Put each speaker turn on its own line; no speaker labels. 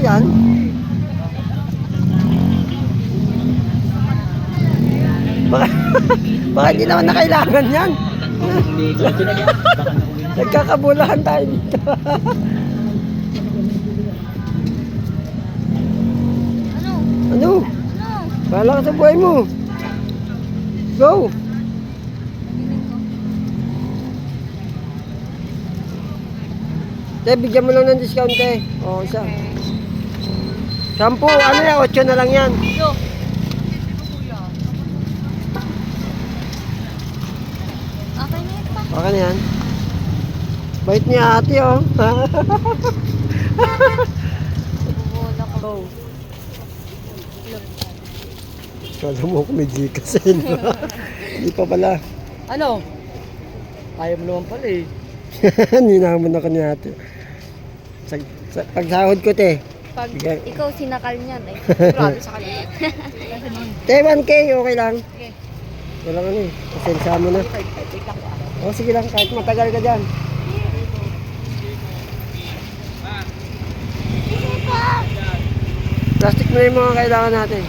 yan. Baka, baka hindi naman na kailangan yan. Nagkakabulahan tayo dito. Ano? Bahala ka sa buhay mo. Go! Bigyan mo lang ng discount eh. Oo, isa. Shampoo, ano yan? 8 na lang yan.
Okay na ito.
Okay na yan. Bait niya ate oh.
Bubula ko.
Kala mo kung may Gcash eh. Hindi pa pala.
Ano? Ayaw mo naman pala eh.
Ninamon ako ni ate. Pag sahod ko te.
Pag
Bigay.
ikaw sinakal niyan, ay grabe sa kanila.
Te, 1K, okay lang.
Okay.
Walang ano eh. Pasensya mo na. O sige lang, kahit matagal ka dyan. Plastic na yung mga kailangan natin.